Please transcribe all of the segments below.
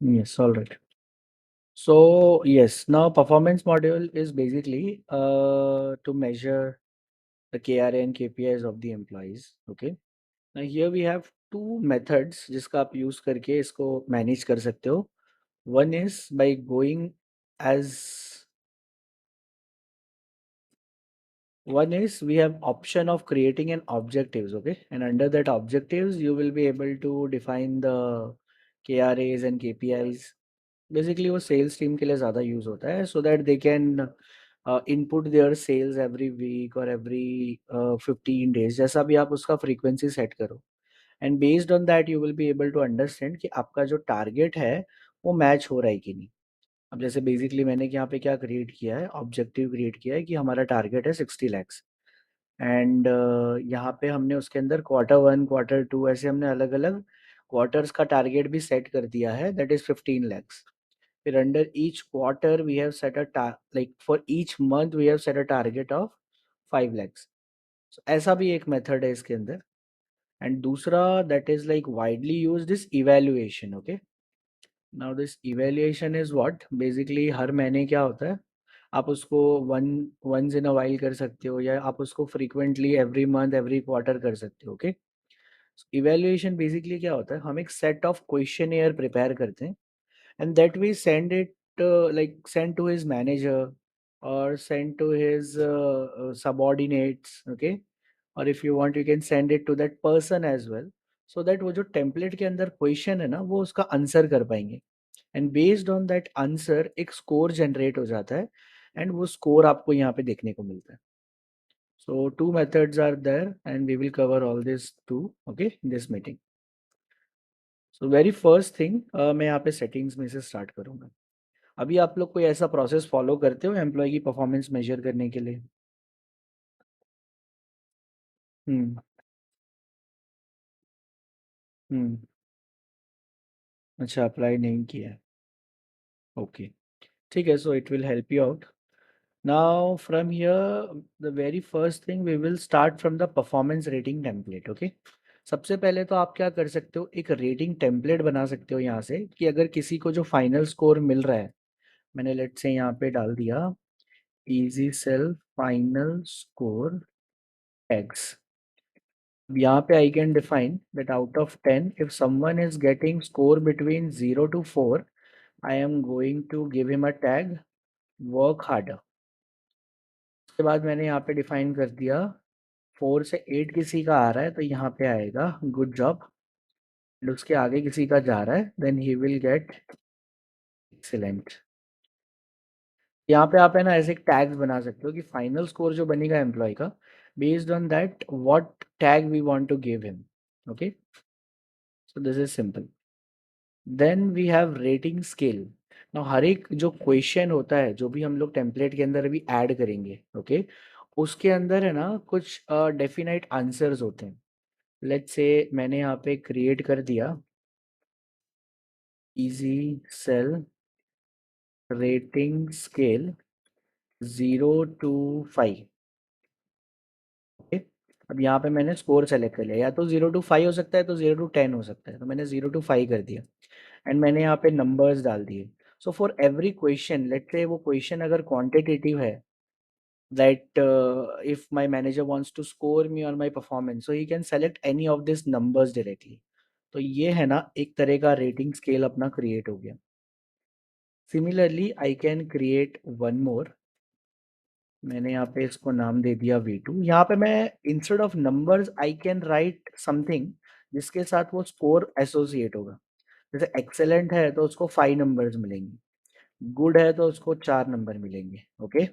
Yes, all right. So yes, now performance module is basically to measure the KRA and KPIs of the employees. Okay. Now here we have two methods जिसका आप use करके इसको manage कर सकते हो. One is by going as one is we have option of creating an objectives, okay, and under that objectives you will be able to define the KRAs and KPIs. Basically वो sales team के लिए ज़्यादा use होता है so that they can input their sales every week और every 15 days, जैसा भी आप उसका फ्रीक्वेंसी सेट करो. And based on that you will be able to understand कि आपका जो टारगेट है वो मैच हो रहा है कि नहीं. अब जैसे बेसिकली मैंने यहाँ पे क्या क्रिएट किया है, ऑब्जेक्टिव क्रिएट किया है कि हमारा टारगेट है 60 lakhs. एंड यहाँ पे हमने उसके अंदर Q1 Q2 ऐसे हमने अलग अलग क्वार्टर्स का टारगेट भी सेट कर दिया है, दैट इज 15 lakhs. फिर under each quarter we have set like for each month we have set a target of 5 lakhs. ऐसा भी एक मेथड है इसके अंदर. एंड दूसरा that is like widely use this evaluation. Okay. Now this evaluation is what basically हर महीने क्या होता है, आप उसको वंस इन अ वाइल कर सकते हो या आप उसको frequently every month every quarter कर सकते हो. ओके. इवेल्युएशन बेसिकली क्या होता है, हम एक सेट ऑफ क्वेश्चन प्रिपेयर करते हैं and that we send it like send to his manager or send to his subordinates. Okay. और if you want you can send it to that person as well, so that वो जो template के अंदर question है ना वो उसका answer कर पाएंगे. And based on that answer एक स्कोर जनरेट हो जाता है एंड वो स्कोर आपको यहाँ पे देखने को मिलता है. So two methods are there and we will cover all this two okay in this meeting. So very first thing मैं यहाँ पे सेटिंग्स में से स्टार्ट करूँगा. अभी आप लोग कोई ऐसा प्रोसेस फॉलो करते हो एम्प्लॉय की परफॉर्मेंस मेजर करने के लिए? हम्म. हम्म. अच्छा, अप्लाई नहीं किया है. ओके. ठीक है, so it will help you out. Now from here the very first thing we will start from the performance rating template. Okay. सबसे पहले तो आप क्या कर सकते हो, एक रेटिंग टेम्पलेट बना सकते हो यहाँ से कि अगर किसी को जो फाइनल स्कोर मिल रहा है, मैंने लेट से यहाँ पे डाल दिया easy sell final score tags. यहाँ पे I can define that out of 10, if someone is getting score between 0 to 4, I am going to give him a tag work harder. उसके बाद मैंने यहाँ पे डिफाइन कर दिया 4 से 8 किसी का आ रहा है तो यहाँ पे आएगा गुड जॉब. उसके आगे किसी का जा रहा है then he will get excellent. यहाँ पे आप है ना ऐसे टैग्स बना सकते हो कि फाइनल स्कोर जो बनेगा एम्प्लॉय का, based on that what tag we want to give him. Okay. So this is simple. Then we have rating scale. Now हर एक जो क्वेश्चन होता है जो भी हम लोग टेम्पलेट के अंदर अभी ऐड करेंगे, ओके, उसके अंदर है ना कुछ डेफिनाइट आंसर्स होते हैं. लेट्स से मैंने यहाँ पे क्रिएट कर दिया easy sell rating scale 0 to 5. Okay. अब यहाँ पे मैंने स्कोर सेलेक्ट कर लिया, या तो 0 to 5 हो सकता है तो 0 to 10 हो सकता है, तो मैंने 0 to 5 कर दिया. एंड मैंने यहाँ पे नंबर्स डाल दिए. So for every question let से वो क्वेश्चन अगर क्वांटिटेटिव है, that if my manager wants to score me on my performance so he can select any of these numbers directly. तो ये है ना एक तरह का रेटिंग स्केल अपना क्रिएट हो गया. Similarly I can create one more. मैंने यहाँ पे इसको नाम दे दिया V2. यहाँ पे मैं instead of numbers I can right something जिसके साथ वो स्कोर एसोसिएट होगा. जैसे एक्सेलेंट है तो उसको 5 नंबर्स मिलेंगे, गुड है तो उसको 4 नंबर मिलेंगे. ओके.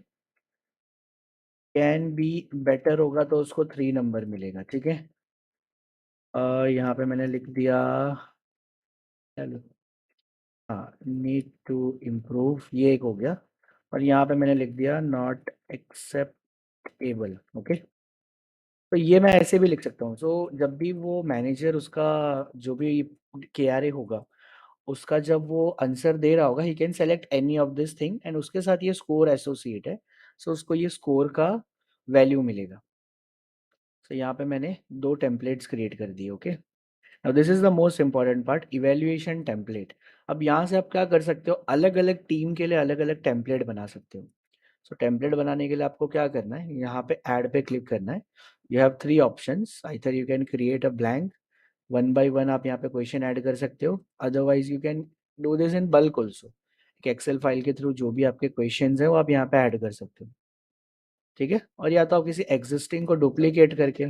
कैन बी बेटर होगा तो उसको 3 नंबर मिलेगा. ठीक है. यहाँ पे मैंने लिख दिया, चलो, हाँ, नीड टू इम्प्रूव, ये एक हो गया. और यहाँ पे मैंने लिख दिया नॉट एक्सेप्टेबल. ओके. तो ये मैं ऐसे भी लिख सकता हूँ. सो जब भी वो मैनेजर उसका जो भी KRA होगा उसका जब वो आंसर दे रहा होगा he can select any of this thing and उसके साथ ये स्कोर एसोसिएट है, सो उसको ये स्कोर का वैल्यू मिलेगा. तो यहाँ पे मैंने दो टेम्पलेट्स क्रिएट कर दिए. Okay. Now this is the most important part, evaluation template. अब यहाँ से आप क्या कर सकते हो, अलग अलग टीम के लिए अलग अलग टेम्पलेट बना सकते हो। सो टेम्पलेट बनाने के लिए आपको क्या करना है, यहाँ पे ऐड पे क्लिक करना है। You have three options, either you can create a blank, one by one आप यहाँ पे क्वेश्चन ऐड कर सकते हो, otherwise you can do this in bulk also. एक एक्सेल फाइल के थ्रू जो भी आपके क्वेश्चंस हैं वो आप यहाँ पे ऐड कर सकते हो। ठीक है, और या तो आप किसी एग्जिस्टिंग को डुप्लीकेट करके,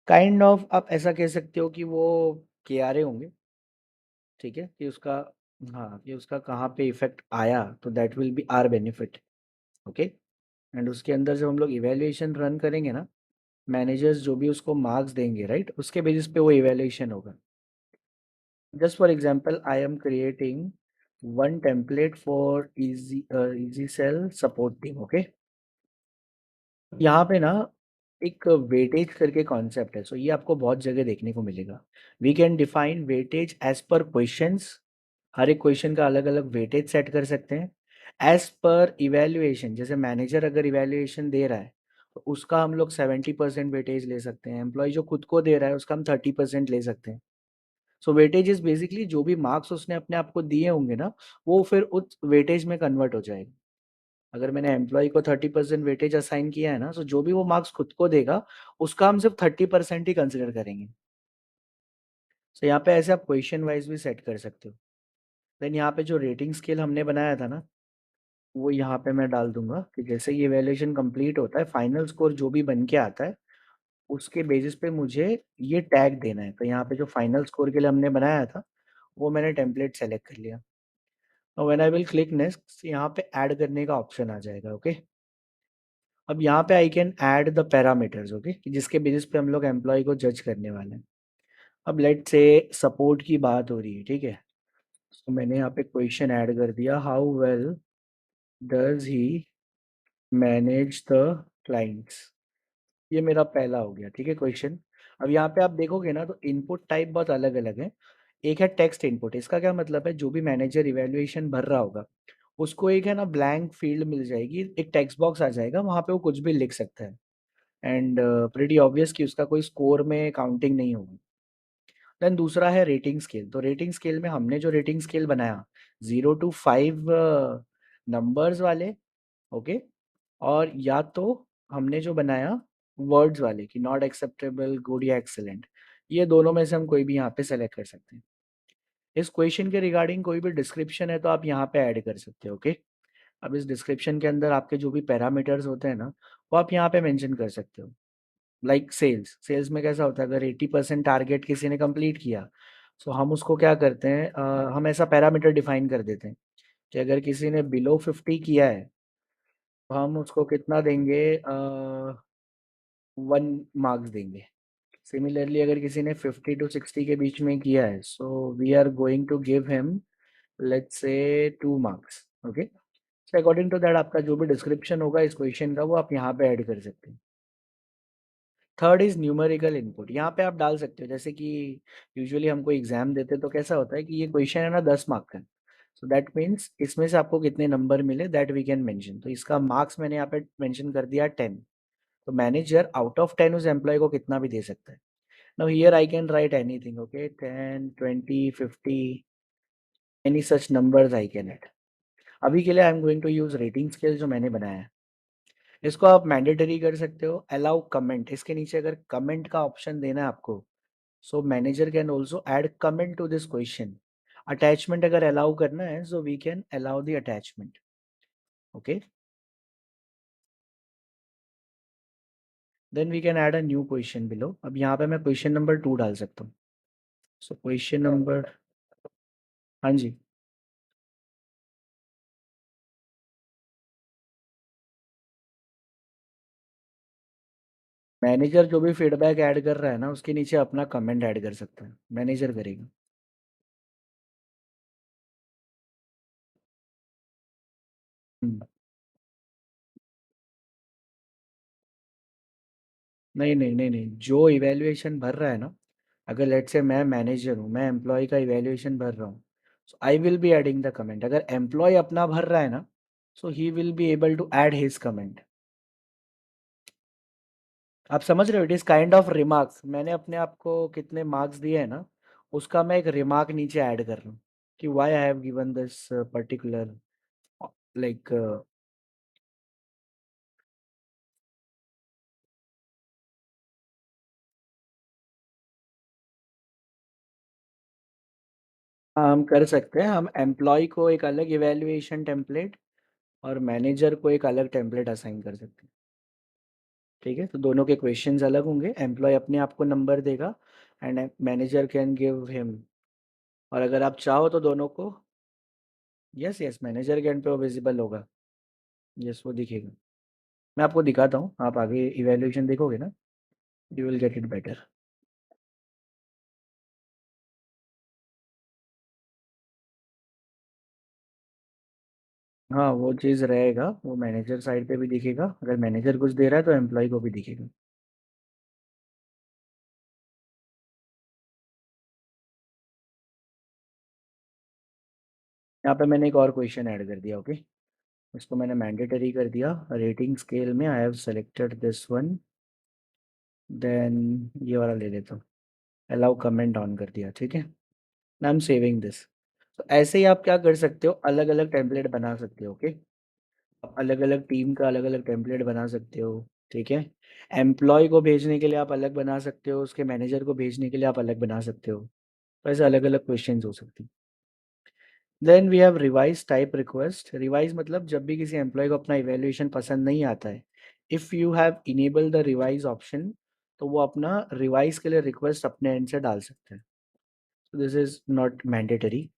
काइंड ऑफ आप ऐसा कह सकते हो कि वो KRA होंगे। ठीक है, कि उसका, हाँ, कि उसका कहाँ पे इफेक्ट आया, तो that will be our benefit. Okay, and उसके अंदर जब हम लोग इवेल्युएशन रन करेंगे ना, मैनेजर्स जो भी उसको मार्क्स देंगे, राइट, उसके बेसिस पे वो इवेल्युएशन होगा। Just for example I am creating one template for easy sell support team. Okay, यहाँ पे ना एक वेटेज करके कॉन्सेप्ट है, सो ये आपको बहुत जगह देखने को मिलेगा। We can define weightage as per questions, हर एक क्वेश्चन का अलग अलग वेटेज सेट कर सकते हैं। एज पर इवेल्युएशन, जैसे मैनेजर अगर इवेल्युएशन दे रहा है तो उसका हम लोग 70% वेटेज ले सकते हैं, एम्प्लॉय जो खुद को दे रहा है उसका हम 30% ले सकते हैं। सो वेटेज इज बेसिकली जो भी मार्क्स उसने अपने आप को दिए होंगे ना, वो फिर उस वेटेज में कन्वर्ट हो जाएगा। अगर मैंने एम्प्लॉय को 30% वेटेज असाइन किया है ना, तो जो भी वो मार्क्स खुद को देगा उसका हम सिर्फ 30% ही कंसिडर करेंगे। सो यहाँ पे ऐसे आप क्वेश्चन वाइज भी सेट कर सकते हो। देन यहाँ पे जो रेटिंग स्केल हमने बनाया था ना, वो यहाँ पे मैं डाल दूंगा कि जैसे ये वैल्यूएशन कंप्लीट होता है, फाइनल स्कोर जो भी बन के आता है उसके बेसिस पे मुझे ये टैग देना है। तो यहाँ पे जो फाइनल स्कोर के लिए हमने बनाया था वो मैंने टेम्पलेट सेलेक्ट कर लिया। और when I will click next, यहाँ पे ऐड करने का ऑप्शन आ जाएगा। ओके, अब यहाँ पे आई can add the parameters, okay, जिसके बेसिस पे हम लोग एम्प्लॉय को जज करने वाले हैं। अब लेट से सपोर्ट की बात हो रही है, ठीक है, तो मैंने यहाँ पे क्वेश्चन ऐड कर दिया, how well does he manage the clients. ये मेरा पहला हो गया, ठीक है, क्वेश्चन। अब यहाँ पे आप देखोगे ना तो इनपुट टाइप बहुत अलग अलग है। एक है टेक्स्ट इनपुट, इसका क्या मतलब है, जो भी मैनेजर इवेल्युएशन भर रहा होगा उसको एक है ना ब्लैंक फील्ड मिल जाएगी, एक टेक्स्ट बॉक्स आ जाएगा, वहाँ पे वो कुछ भी लिख सकता है। एंड प्रीटी ऑब्वियस कि उसका कोई स्कोर में काउंटिंग नहीं होगी। देन दूसरा है रेटिंग स्केल। तो रेटिंग स्केल में हमने जो रेटिंग स्केल बनाया, 0 to 5 नंबर्स वाले, ओके, और या तो हमने जो बनाया वर्ड्स वाले कि नॉट एक्सेप्टेबल, गुड या एक्सेलेंट, ये दोनों में से हम कोई भी यहाँ पे सेलेक्ट कर सकते हैं। इस क्वेश्चन के रिगार्डिंग कोई भी डिस्क्रिप्शन है तो आप यहाँ पे ऐड कर सकते हो। ओके, अब इस डिस्क्रिप्शन के अंदर आपके जो भी पैरामीटर्स होते हैं ना, वो आप यहाँ पे मेंशन कर सकते हो। लाइक सेल्स, सेल्स में कैसा होता है, अगर 80% टारगेट किसी ने कंप्लीट किया, तो हम उसको क्या करते हैं, हम ऐसा पैरामीटर डिफाइन कर देते हैं कि अगर किसी ने बिलो 50 किया है तो हम उसको कितना देंगे, 1 मार्क्स देंगे। सिमिलरली अगर किसी ने 50 to 60 के बीच में किया है, so we are going to give him let's say 2 marks. Okay, so according to that आपका जो भी डिस्क्रिप्शन होगा इस क्वेश्चन का वो आप यहाँ पे ऐड कर सकते हैं। Third is numerical input. यहाँ पे आप डाल सकते हो, जैसे कि यूजुअली हमको एग्जाम देते तो कैसा होता है कि ये क्वेश्चन है ना 10 मार्क का, सो दैट मीन्स इसमें से आपको कितने नंबर मिले दैट वी कैन मेंशन। तो इसका मार्क्स मैंने यहाँ पे मेंशन कर दिया 10। तो मैनेजर आउट ऑफ 10 उस एम्प्लॉय को कितना भी दे सकता है। Now here I can write anything, okay, 10, 20, 50, any such numbers I can add. अभी के लिए I am going to use rating scale जो मैंने बनाया है। इसको आप मैंडेटरी कर सकते हो, अलाउ कमेंट, इसके नीचे अगर कमेंट का ऑप्शन देना है आपको, so manager can also add comment to this question. Attachment अगर अलाउ करना है so we can allow the attachment. Okay, then we can add a new question below. अब यहाँ पे मैं क्वेश्चन नंबर 2 डाल सकता हूँ। सो क्वेश्चन नंबर, हाँ जी, मैनेजर जो भी फीडबैक ऐड कर रहा है ना उसके नीचे अपना कमेंट ऐड कर सकता है, मैनेजर करेगा। हम्म, नहीं नहीं नहीं नहीं, जो इवेल्युएशन भर रहा है ना, अगर लेट से मैं मैनेजर हूँ, मैं एम्प्लॉय का इवेल्युएशन भर रहा हूँ, so I will be adding the comment. अगर एम्प्लॉय अपना भर रहा है ना, so he will be able to add his comment. आप समझ रहे हो, it is kind of remarks. मैंने अपने आप को कितने मार्क्स दिए हैं ना, उसका मैं एक रिमार्क नीचे ऐड कर रहा हूँ कि why I have given this particular, like. हम कर सकते हैं, हम एम्प्लॉय को एक अलग इवैल्यूएशन टेम्पलेट और मैनेजर को एक अलग टेम्पलेट असाइन कर सकते हैं। ठीक है, तो दोनों के क्वेश्चंस अलग होंगे, एम्प्लॉय अपने आप को नंबर देगा and manager can give him. और अगर आप चाहो तो दोनों को, यस यस, मैनेजर के एंड पे वो विजिबल होगा। यस, वो दिखेगा। मैं आपको दिखाता हूँ, आप आगे इवैल्यूएशन देखोगे ना, you will get it better. हाँ, वो चीज़ रहेगा, वो मैनेजर साइड पे भी दिखेगा, अगर मैनेजर कुछ दे रहा है तो एम्प्लॉय को भी दिखेगा। यहाँ पे मैंने एक और क्वेश्चन ऐड कर दिया, ओके। इसको मैंने मैंडेटरी कर दिया, रेटिंग स्केल में I have selected this one. Then ये वाला ले लेता हूँ, अलाउ कमेंट ऑन कर दिया, ठीक है। I am saving this. तो ऐसे ही आप क्या कर सकते हो, अलग अलग टेम्पलेट बना सकते हो, ओके। आप अलग अलग टीम का अलग अलग टेम्पलेट बना सकते हो, ठीक है। एम्प्लॉय को भेजने के लिए आप अलग बना सकते हो, उसके मैनेजर को भेजने के लिए आप अलग बना सकते हो। तो ऐसे अलग अलग क्वेश्चंस हो सकते हैं। Then we have revise type request. Revise मतलब जब भी किसी एम्प्लॉय को अपना इवैल्यूएशन पसंद नहीं आता है, if you have enable the revise option, तो वो अपना रिवाइज के लिए रिक्वेस्ट अपने एंड से डाल सकते हैं। This is not mandatory.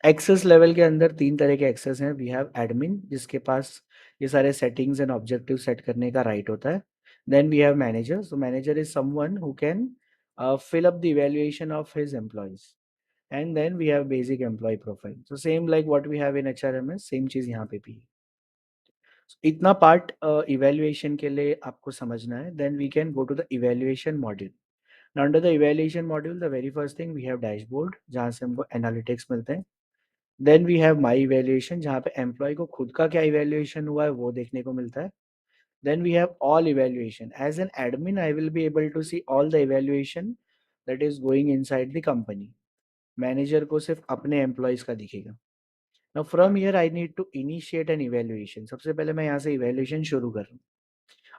Access level के अंदर तीन तरह के एक्सेस हैं। वी हैव एडमिन, जिसके पास ये सारे सेटिंग्स एंड ऑब्जेक्टिव सेट करने का राइट होता है। Then we have manager. So manager is someone who can fill up the evaluation of his employees. And then we have basic employee profile. So same like what we have in HRMS, same चीज़ यहाँ पे भी है। So, इतना part evaluation के लिए आपको समझना है। Then we can go to the evaluation module. Now under the evaluation module, the very first thing we have dashboard, जहाँ से हमको एनालिटिक्स मिलते हैं। Then we have my evaluation, जहाँ पे एम्प्लॉय को खुद का क्या इवैल्यूएशन हुआ है वो देखने को मिलता है। Then we have all evaluation. As an admin I will be able to see all the evaluation that is going inside the company. Manager को सिर्फ अपने एम्प्लॉयज का दिखेगा। Now from here I need to initiate an evaluation. सबसे पहले मैं यहाँ से इवैल्यूएशन शुरू कर रहा हूँ।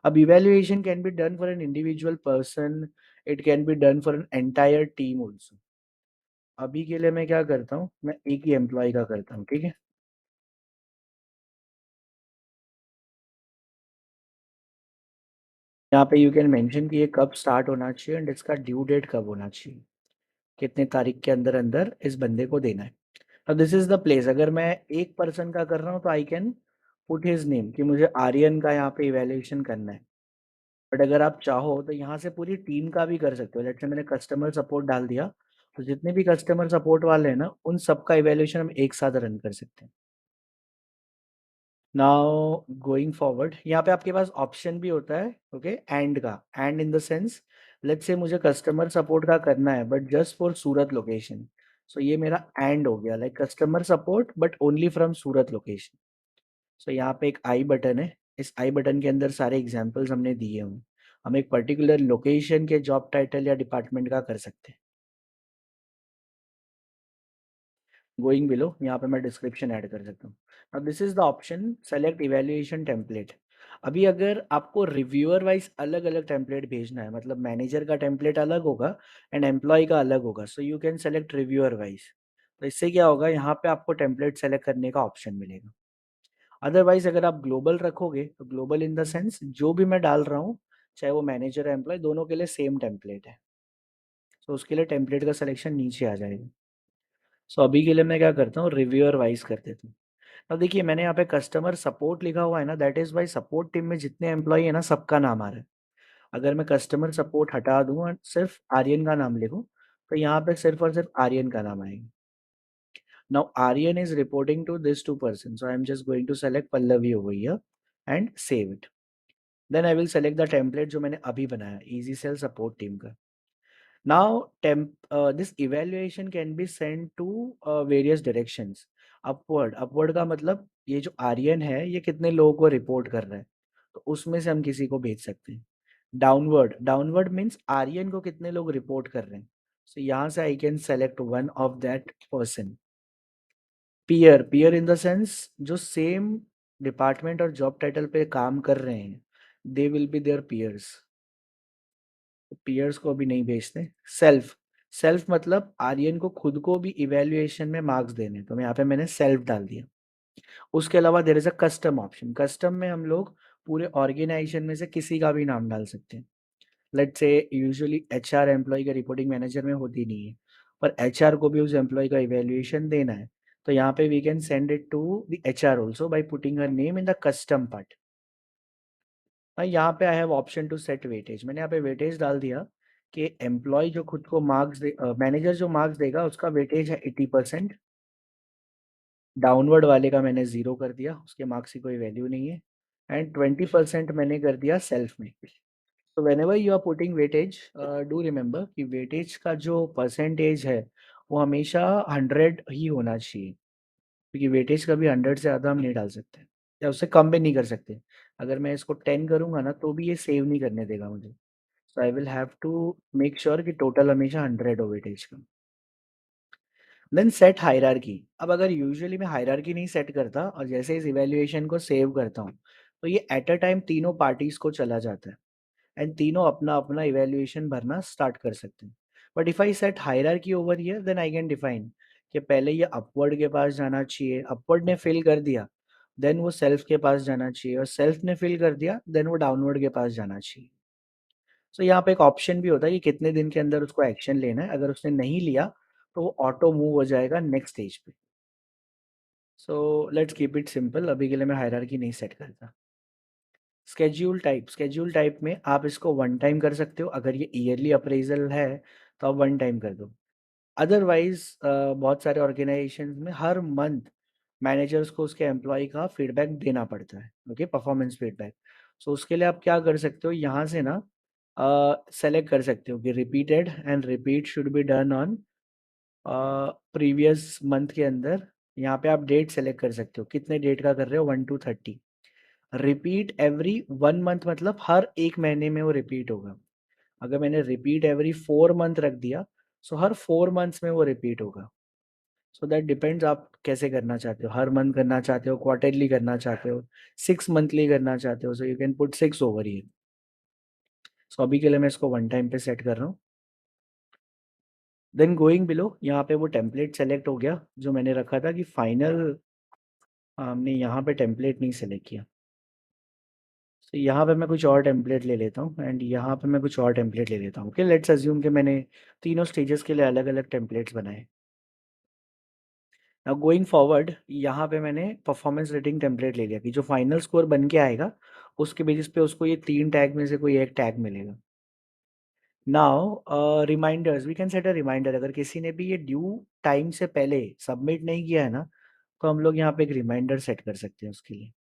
अब evaluation can be done for an individual person, it can be done for an entire team also. अभी के लिए मैं क्या करता हूँ, मैं एक ही एम्प्लॉय का करता हूँ, ठीक है। यहाँ पे यू कैन मेंशन कि ये कब स्टार्ट होना चाहिए एंड इसका ड्यू डेट कब होना चाहिए, कितने तारीख के अंदर अंदर इस बंदे को देना है। अब दिस इज द प्लेस, अगर मैं एक पर्सन का कर रहा हूँ तो I can put his name कि मुझे आर्यन का यहाँ पे इवैल्यूएशन करना है। बट अगर आप चाहो तो यहाँ से पूरी टीम का भी कर सकते हो। लेट्स से मैंने कस्टमर सपोर्ट डाल दिया, तो जितने भी कस्टमर सपोर्ट वाले हैं ना, उन सबका इवैल्यूएशन हम एक साथ रन कर सकते हैं। नाउ गोइंग फॉरवर्ड, यहाँ पे आपके पास ऑप्शन भी होता है, ओके, एंड का। And in the sense, let's say मुझे कस्टमर सपोर्ट का करना है but just for Surat location. So ये मेरा एंड हो गया, like customer support but only from Surat location. So यहाँ पे एक आई बटन है, इस आई बटन के अंदर सारे एग्जाम्पल्स हमने दिए हुए हैं। हम एक पर्टिकुलर लोकेशन के जॉब टाइटल या डिपार्टमेंट का कर सकते हैं। गोइंग बिलो, यहाँ पे मैं डिस्क्रिप्शन ऐड कर सकता हूँ। अब this is the option select evaluation template. अभी अगर आपको रिव्यूअर वाइज अलग अलग टेम्पलेट भेजना है, मतलब मैनेजर का टेम्पलेट अलग होगा एंड एम्प्लॉय का अलग होगा, सो you can select reviewer wise. तो इससे क्या होगा, यहाँ पे आपको टेम्पलेट सेलेक्ट करने का ऑप्शन मिलेगा। अदरवाइज अगर आप ग्लोबल रखोगे, तो ग्लोबल इन द सेंस जो भी मैं डाल रहा हूँ, चाहे वो मैनेजर है एम्प्लॉय, दोनों के लिए सेम टेम्पलेट है। तो उसके लिए टेम्पलेट का सिलेक्शन नीचे आ जाएगा। सो अभी के लिए मैं क्या करता हूँ, रिव्यूअर वाइज कर देता हूँ। अब देखिए मैंने यहाँ पे कस्टमर सपोर्ट लिखा हुआ है ना, that is why support team में जितने एम्प्लॉय है ना, सबका नाम आ रहा है। अगर मैं कस्टमर सपोर्ट हटा दूँ और सिर्फ आर्यन का नाम लिखूँ, तो यहाँ पे सिर्फ और सिर्फ आर्यन का नाम आएगा। Now Aryan is reporting to this two person, so I am just going to select Pallavi over here and save it. Then I will select the template जो मैंने अभी बनाया, इजी सेल सपोर्ट टीम का। Now this evaluation can be send to various directions. Upward, upward का मतलब ये जो आर्यन है ये कितने लोगों को रिपोर्ट कर रहा है, तो उसमें से हम किसी को भेज सकते हैं। डाउनवर्ड, डाउनवर्ड मीन्स आर्यन को कितने लोग रिपोर्ट कर रहे हैं। सो यहाँ से I can select one of that person. Peer, peer in the sense जो सेम डिपार्टमेंट और जॉब टाइटल पे काम कर रहे हैं, they will be their peers. Peers को अभी नहीं भेजते। सेल्फ, सेल्फ मतलब आर्यन को खुद को भी इवेल्युएशन में मार्क्स देने, तो मैं यहाँ पे मैंने सेल्फ डाल दिया। उसके अलावा there is a custom option. Custom में हम लोग पूरे ऑर्गेनाइजेशन में से किसी का भी नाम डाल सकते हैं। Let's say usually HR employee का रिपोर्टिंग मैनेजर में होती नहीं है, पर एचआर को भी उस एम्प्लॉय का इवैल्यूएशन देना है, तो यहाँ पे we can send it to the HR also by putting her name in the custom part. यहाँ पे I have option to set weightage. मैंने यहाँ पे वेटेज डाल दिया कि एम्प्लॉय जो खुद को मार्क्स दे, मैनेजर जो मार्क्स देगा उसका वेटेज है 80%। डाउनवर्ड वाले का मैंने 0 कर दिया, उसके मार्क्स की कोई वैल्यू नहीं है। एंड 20% मैंने कर दिया सेल्फ में। तो whenever you are putting weightage, do remember कि weightage का जो परसेंटेज है वो हमेशा 100 ही होना चाहिए, क्योंकि weightage कभी 100 से ज़्यादा हम नहीं डाल सकते या उससे कम भी नहीं कर सकते। अगर मैं इसको 10 करूँगा ना तो भी ये सेव नहीं करने देगा मुझे। So I will have to make sure कि टोटल हमेशा 100 हो weightage का। Then set hierarchy. अब अगर यूजुअली मैं हायरार्की नहीं सेट करता और जैसे इस इवैल्यूएशन को सेव करता हूँ, तो ये एट अ टाइम तीनों पार्टीज को चला जाता है एंड तीनों अपना-अपना इवैल्यूएशन भरना स्टार्ट कर सकते हैं। But if I set hierarchy over here then I can define कि पहले ये अपवर्ड के पास जाना चाहिए, अपवर्ड ने फिल कर दिया, देन वो सेल्फ के पास जाना चाहिए और सेल्फ ने फिल कर दिया, देन वो डाउनवर्ड के पास जाना चाहिए। सो यहाँ पे एक ऑप्शन भी होता है कि कितने दिन के अंदर उसको एक्शन लेना है, अगर उसने नहीं लिया, तो वो ऑटो मूव हो जाएगा नेक्स्ट स्टेज पे। So let's keep it simple, अभी के लिए मैं हायरार्की नहीं सेट करता। स्केड्यूल टाइप, स्केड्यूल टाइप में आप इसको वन टाइम कर सकते हो, अगर ये ईयरली अप्रेजल है तो आप वन टाइम कर दो। अदरवाइज बहुत सारे ऑर्गेनाइजेशन में हर मंथ मैनेजर्स को उसके एम्प्लॉय का फीडबैक देना पड़ता है, ओके, परफॉर्मेंस फीडबैक। सो उसके लिए आप क्या कर सकते हो, यहाँ से ना सेलेक्ट कर सकते हो कि repeated and repeat should be done on previous month के अंदर। यहाँ पे आप डेट सेलेक्ट कर सकते हो, कितने डेट का कर रहे हो, 1 to 30। रिपीट एवरी 1 मंथ मतलब हर एक महीने में वो रिपीट होगा। अगर मैंने रिपीट एवरी 4 मंथ रख दिया, सो हर 4 मंथ्स में वो रिपीट होगा। सो दैट डिपेंड्स आप कैसे करना चाहते हो, हर मंथ करना चाहते हो, क्वार्टरली करना चाहते हो, 6 मंथली करना चाहते हो, so you can put 6 over here. So अभी के लिए मैं इसको वन टाइम पे सेट कर रहा हूँ। देन गोइंग बिलो, यहाँ पे वो टेम्पलेट सेलेक्ट हो गया जो मैंने रखा था कि फाइनल, हमने यहाँ पे टेम्पलेट नहीं सेलेक्ट किया। तो यहाँ पे मैं कुछ और टेम्पलेट ले लेता हूँ एंड यहाँ पे मैं कुछ और टेम्पलेट ले लेता हूँ। ओके, लेट्स अज्यूम कि मैंने तीनों स्टेजेस के लिए अलग अलग टेम्पलेट्स बनाए। नाउ गोइंग फॉरवर्ड, यहाँ पे मैंने परफॉर्मेंस रेटिंग टेम्पलेट ले लिया कि जो फाइनल स्कोर बन के आएगा उसके बेसिस पे उसको ये 3 टैग में से कोई एक टैग मिलेगा। Now reminders, we can set a reminder. अगर किसी ने भी ये ड्यू टाइम से पहले सबमिट नहीं किया है ना, तो हम लोग यहाँ पे एक रिमाइंडर सेट कर सकते हैं उसके लिए।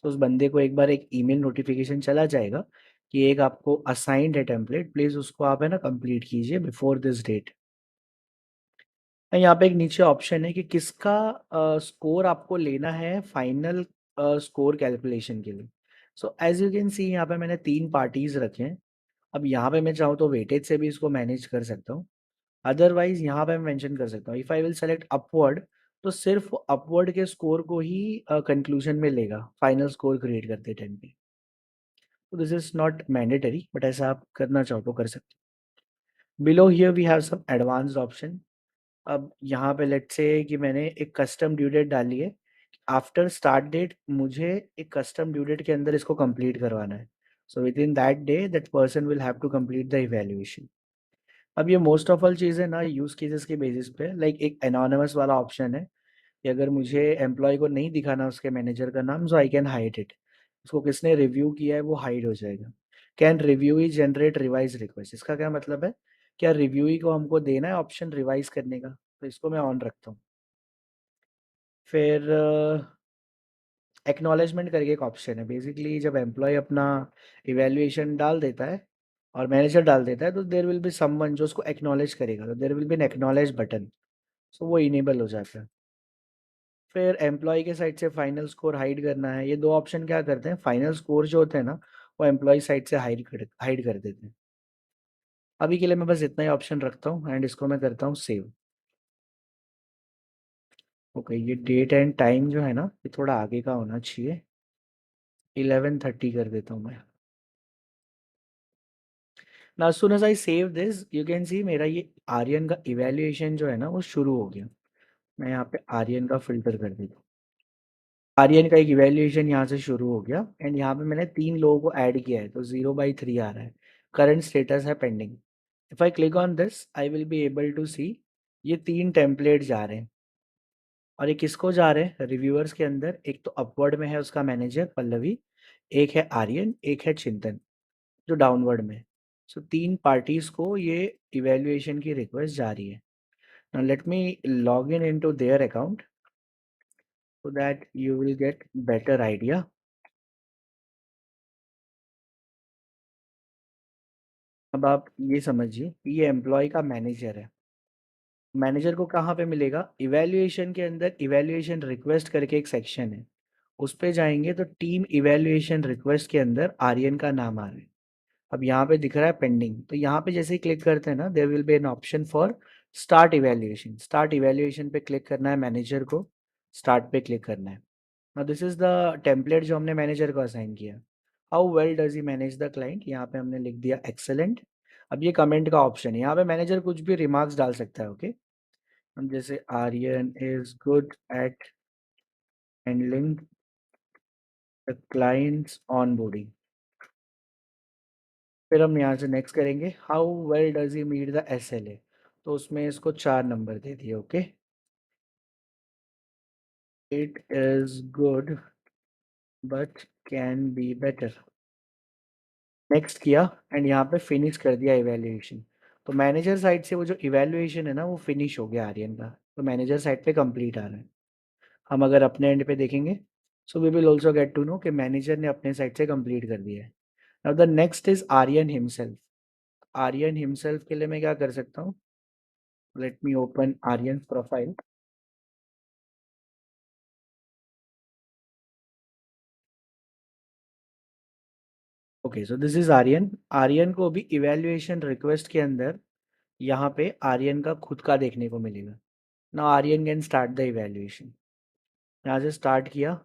तो उस बंदे को एक बार एक ईमेल नोटिफिकेशन चला जाएगा कि एक आपको असाइंड है टेम्पलेट, प्लीज़ उसको आप है ना कंप्लीट कीजिए बिफोर दिस डेट। यहाँ पे एक नीचे ऑप्शन है कि किसका स्कोर आपको लेना है फाइनल स्कोर कैलकुलेशन के लिए। So as you can see यहाँ पे मैंने 3 पार्टीज रखे हैं। अब यहाँ पे मैं चाहूँ तो वेटेज से भी इसको मैनेज कर सकता हूँ, अदरवाइज यहाँ पे मैं मेंशन कर सकता हूँ if I will select upward, तो सिर्फ अपवर्ड के स्कोर को ही कंक्लूजन में लेगा फाइनल स्कोर क्रिएट करते टाइम पे। तो this is not mandatory, but ऐसा आप करना चाहो तो कर सकते हो। Below here we have some advanced option. अब यहाँ पे लेट्स से कि मैंने एक कस्टम ड्यू डेट डाली है, आफ्टर स्टार्ट डेट मुझे एक कस्टम ड्यू डेट के अंदर इसको कंप्लीट करवाना है। So within that day that person will have to complete the evaluation. अब ये मोस्ट ऑफ ऑल चीज़ें ना यूज़ केसेस के बेसिस पे, लाइक एक एनोनिमस वाला ऑप्शन है कि अगर मुझे एम्प्लॉय को नहीं दिखाना उसके मैनेजर का नाम, सो आई कैन हाइड इट। उसको किसने रिव्यू किया है वो हाइड हो जाएगा। Can review he generate revise request, इसका क्या मतलब है, क्या रिव्यू ही को हमको देना है ऑप्शन रिवाइज करने का, तो इसको मैं ऑन रखता हूँ। फिर एक्नॉलेजमेंट करके एक ऑप्शन है, बेसिकली जब एम्प्लॉय अपना इवैल्यूएशन डाल देता है और मैनेजर डाल देता है, तो देर विल बी समवन जो उसको एक्नॉलेज करेगा, तो there will be an acknowledge button. So वो इनेबल हो जाता है। फिर एम्प्लॉय के साइड से फाइनल स्कोर हाइड करना है, ये दो ऑप्शन क्या करते हैं, फाइनल स्कोर जो होते हैं ना वो एम्प्लॉय साइड से हाइड कर देते हैं। अभी के लिए मैं बस इतना ही ऑप्शन रखता हूँ एंड इसको मैं करता हूँ सेव। ओके, ये डेट एंड टाइम जो है ना, ये थोड़ा आगे का होना चाहिए। 11:30 कर देता हूँ मैं। ना as soon as I save this you can see मेरा ये आर्यन का इवैल्यूएशन जो है ना वो शुरू हो गया। मैं यहाँ पे आर्यन का फिल्टर कर देता हूँ। आर्यन का एक इवैल्यूएशन यहाँ से शुरू हो गया एंड यहाँ पे मैंने 3 लोगों को ऐड किया है तो 0/3 आ रहा है। करंट स्टेटस है pending. If I click on this I will be able to see ये 3 टेम्पलेट जा रहे हैं। और ये किसको जा रहे हैं रिव्यूअर्स के अंदर? एक तो अपवर्ड में है उसका मैनेजर पल्लवी, एक है आर्यन, एक है चिंतन जो डाउनवर्ड में है। सो 3 पार्टीज को ये इवैल्यूएशन की रिक्वेस्ट जा रही है। Now let me log in into their account so that you will get better idea। अब आप ये समझिए कि ये एम्प्लॉय का मैनेजर है। मैनेजर को कहाँ पे मिलेगा? इवैल्यूएशन के अंदर इवैल्यूएशन रिक्वेस्ट करके एक सेक्शन है, उस पे जाएंगे तो टीम इवैल्यूएशन रिक्वेस्ट के अंदर आर्यन का नाम आ रहा है। अब यहाँ पे दिख रहा है पेंडिंग, तो यहाँ पे जैसे ही क्लिक करते हैं ना there will be an option for start evaluation. Start evaluation पे क्लिक करना है, मैनेजर को स्टार्ट पे क्लिक करना है। Now this is the template जो हमने मैनेजर को असाइन किया। How well does he manage the client, यहाँ पे हमने लिख दिया एक्सेलेंट। अब ये कमेंट का ऑप्शन है, यहाँ पे मैनेजर कुछ भी रिमार्क्स डाल सकता है। ओके, हम जैसे Aryan is good at handling the clients onboarding. फिर हम यहाँ से नेक्स्ट करेंगे, how well does he meet the SLA, तो उसमें इसको 4 नंबर दे दिए। Okay, it is good but can be better. Next किया एंड यहाँ पे फिनिश कर दिया इवैल्यूएशन। तो मैनेजर साइड से वो जो इवैल्यूएशन है ना वो फिनिश हो गया आर्यन का, तो मैनेजर साइड पे कंप्लीट आ रहा है। हम अगर अपने एंड पे देखेंगे so we will also get to know कि मैनेजर ने अपने साइड से कंप्लीट कर दिया है। Now the next is Aryan himself. Aryan himself के लिए मैं क्या कर सकता हूँ? Let me open Aryan profile. Okay, so this is Aryan. Aryan को भी इवैल्यूएशन रिक्वेस्ट के अंदर यहाँ पे आर्यन का खुद का देखने को मिलेगा। Now Aryan can start the evaluation. यहाँ से स्टार्ट किया,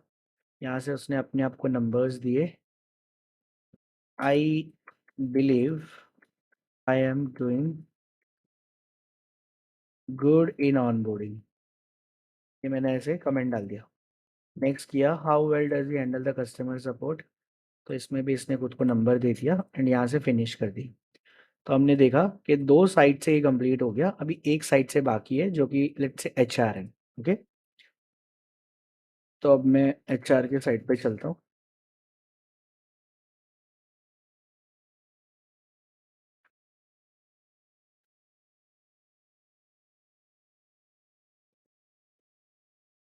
यहाँ से उसने अपने आप को नंबर्स दिए। I believe I am doing good in onboarding, ये मैंने ऐसे कमेंट डाल दिया। नेक्स्ट किया, how well does he handle the customer support, तो इसमें भी इसने खुद को नंबर दे दिया एंड यहाँ से फिनिश कर दी। तो हमने देखा कि 2 साइड से ये कंप्लीट हो गया, अभी एक साइड से बाकी है जो कि लेट्स से HR है। ओके, तो अब मैं HR के साइड पे चलता हूँ।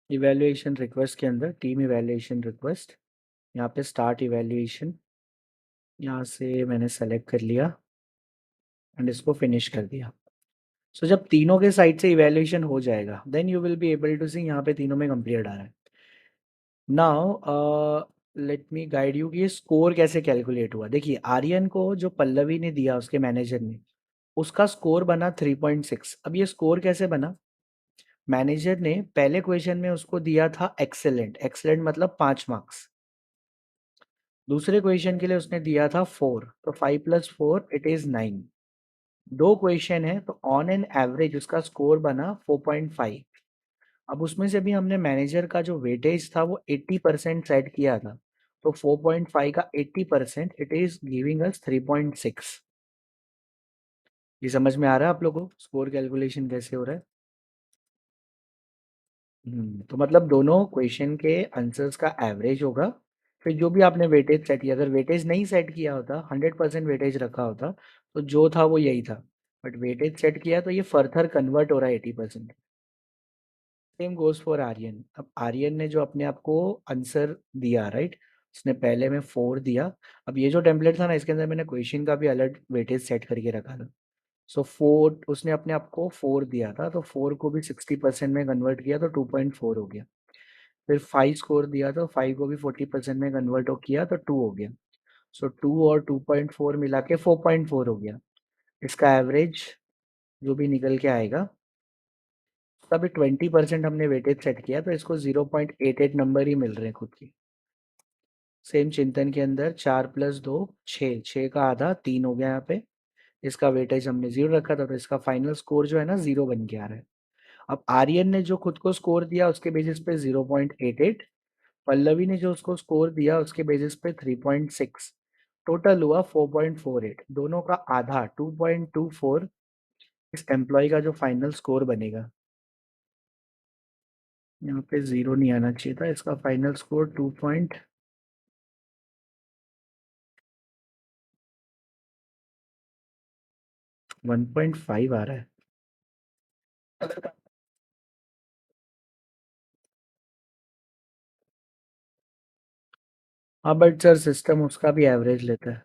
इवैल्यूएशन रिक्वेस्ट के अंदर टीम इवैल्यूएशन रिक्वेस्ट, यहाँ पे स्टार्ट इवैल्यूएशन, यहाँ से मैंने सेलेक्ट कर लिया एंड इसको फिनिश कर दिया। सो जब तीनों के साइड से इवैल्यूएशन हो जाएगा then you will be able to see यहाँ पे तीनों में कंप्लीट आ रहा है। Now let me guide you कि ये स्कोर कैसे कैलकुलेट हुआ। देखिए आर्यन को जो पल्लवी ने दिया उसके मैनेजर ने, उसका स्कोर बना 3.6। अब ये स्कोर कैसे बना? मैनेजर ने पहले क्वेश्चन में उसको दिया था एक्सेलेंट, एक्सेलेंट मतलब 5 मार्क्स। दूसरे क्वेश्चन के लिए उसने दिया था 4, तो 5 + 4 इट इज 9। 2 क्वेश्चन है तो ऑन एन एवरेज उसका स्कोर बना 4.5। अब उसमें से भी हमने मैनेजर का जो वेटेज था वो 80% सेट किया था, तो 4.5 का 80% इट इज गिविंग अस 3.6। ये समझ में आ रहा है आप लोगों को स्कोर कैलकुलेशन कैसे हो रहा है? तो मतलब दोनों क्वेश्चन के आंसर्स का एवरेज होगा, फिर जो भी आपने वेटेज सेट किया, अगर वेटेज नहीं सेट किया होता 100% वेटेज रखा होता तो जो था वो यही था, बट वेटेज सेट किया तो ये फर्दर कन्वर्ट हो रहा है 80%। Same goes for Aryan. अब आर्यन ने जो अपने आप को आंसर दिया राइट, उसने पहले में 4 दिया। अब ये जो टेम्पलेट था ना इसके अंदर मैंने क्वेश्चन का भी अलग वेटेज सेट करके रखा था। सो 4 उसने अपने आप को 4 दिया था तो 4 को भी 60% में कन्वर्ट किया तो 2.4 हो गया। फिर 5 स्कोर दिया तो 5 को भी 40% में कन्वर्ट हो किया तो 2 हो गया। सो 2 और 2.4 मिला के 4.4 हो गया। इसका एवरेज जो भी निकल के आएगा, तभी 20% हमने वेटेज सेट किया तो इसको 0.88 नंबर ही मिल रहे हैं खुद की। सेम चिंतन के अंदर 4 + 2 6, 6 का आधा 3 हो गया यहाँ पे। इसका वेटेज हमने 0 रखा था तो इसका फाइनल स्कोर जो है ना 0 बन के आ रहा है। अब आर्यन ने जो खुद को स्कोर दिया उसके बेसिस पे 0.88, पल्लवी ने जो उसको स्कोर दिया उसके बेसिस पे 3.6, टोटल हुआ 4.48। दोनों का आधा 2.24 इस एम्प्लॉय का जो फाइनल स्कोर बनेगा। यहाँ पे 0 नहीं आना चाहिए था, इसका फाइनल स्कोर 1.5 आ रहा है। हाँ बट सर सिस्टम उसका भी एवरेज लेता है।